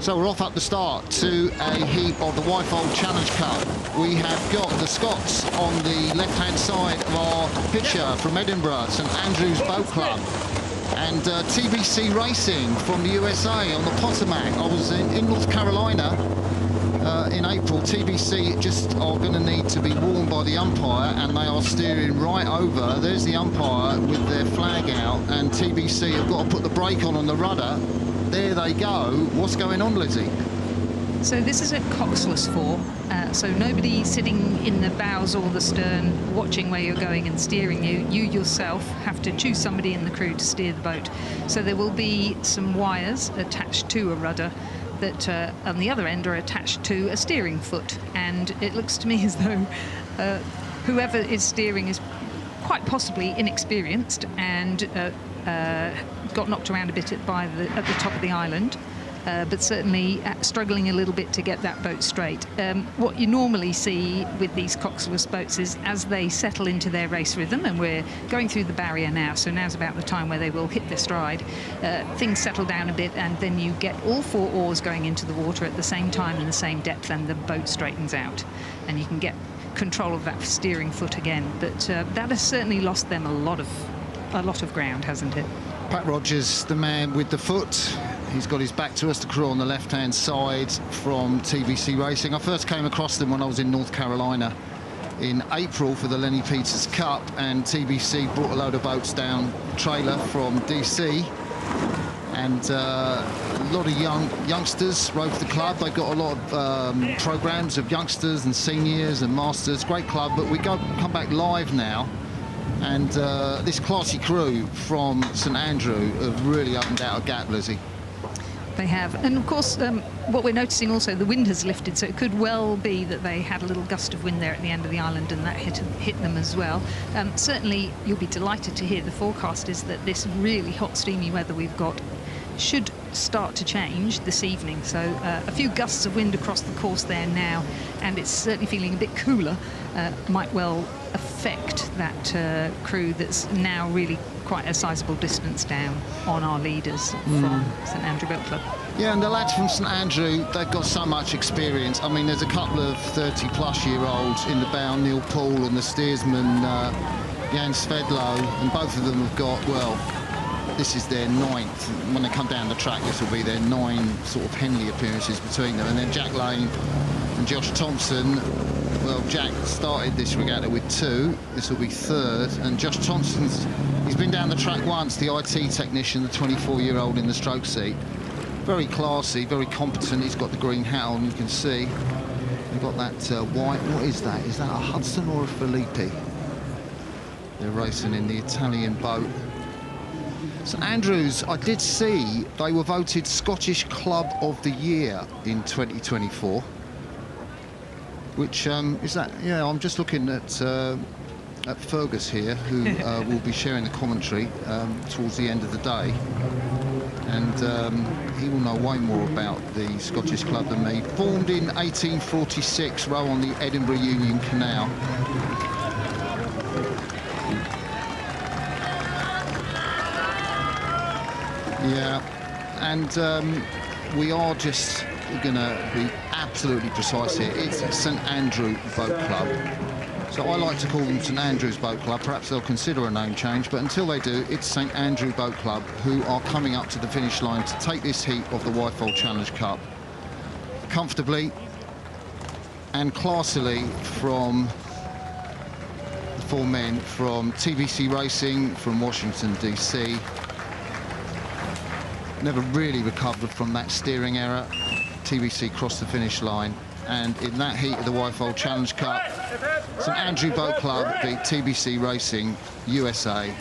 So we're off up the start to a heat of the Wyfold Challenge Cup. We have got the Scots on the left-hand side of our picture from Edinburgh, St Andrew's Boat Club, and TBC Racing from the USA on the Potomac. I was in North Carolina in April. TBC just are going to need to be warned by the umpire, and they are steering right over. There's the umpire with their flag out, and TBC have got to put the brake on the rudder. There they go. What's going on, Lizzie? So this is a coxless fore, so nobody sitting in the bows or the stern watching where you're going and steering you. You yourself have to choose somebody in the crew to steer the boat. So there will be some wires attached to a rudder that on the other end are attached to a steering foot, and it looks to me as though whoever is steering is quite possibly inexperienced and got knocked around a bit at the top of the island, but certainly struggling a little bit to get that boat straight. What you normally see with these coxless boats is as they settle into their race rhythm, and we're going through the barrier now, so now's about the time where they will hit their stride, things settle down a bit, and then you get all four oars going into the water at the same time and the same depth, and the boat straightens out, and you can get control of that steering foot again. But that has certainly lost them a lot of ground, hasn't it? Pat Rogers, the man with the foot. He's got his back to us, the crew on the left-hand side from TBC Racing. I first came across them when I was in North Carolina in April for the Lenny Peters Cup, and TBC brought a load of boats down trailer from DC, and a lot of youngsters rode for the club. They've got a lot of programs of youngsters and seniors and masters. Great club, but we come back live now. And this classy crew from St Andrew have really opened out a gap, Lizzie. They have. And of course, what we're noticing also, the wind has lifted, so it could well be that they had a little gust of wind there at the end of the island, and that hit them as well. Certainly, you'll be delighted to hear the forecast is that this really hot, steamy weather we've got should start to change this evening. So a few gusts of wind across the course there now, and it's certainly feeling a bit cooler. Might well affect that crew that's now really quite a sizable distance down on our leaders from St Andrew Boat Club. Yeah, and the lads from St Andrew, they've got so much experience. I mean, there's a couple of 30-plus-year-olds in the bow, Neil Poole, and the steersman Jan Svedlo, and both of them have got, well, this is their 9th. When they come down the track, this will be their 9 sort of Henley appearances between them. And then Jack Lane and Josh Thompson. Well, Jack started this regatta with 2. This will be 3rd. And Josh Thompson's, he's been down the track once, the IT technician, the 24-year-old in the stroke seat. Very classy, very competent. He's got the green hat on, you can see. They've got that white, what is that? Is that a Hudson or a Felipe? They're racing in the Italian boat. St Andrews, I did see they were voted Scottish Club of the Year in 2024. Which is that? Yeah, I'm just looking at Fergus here, who will be sharing the commentary towards the end of the day, and he will know way more about the Scottish club than me. Formed in 1846, row on the Edinburgh Union Canal. Yeah, and we are just going to be absolutely precise here. It's St Andrew Boat Club. So I like to call them St Andrew's Boat Club. Perhaps they'll consider a name change, but until they do, it's St Andrew Boat Club, who are coming up to the finish line to take this heat of the Wyfold Challenge Cup comfortably and classily from the 4 men from TBC Racing from Washington, DC. Never really recovered from that steering error. TBC crossed the finish line, and in that heat of the Wyfold Challenge Cup, St Andrew Boat Club beat TBC Racing USA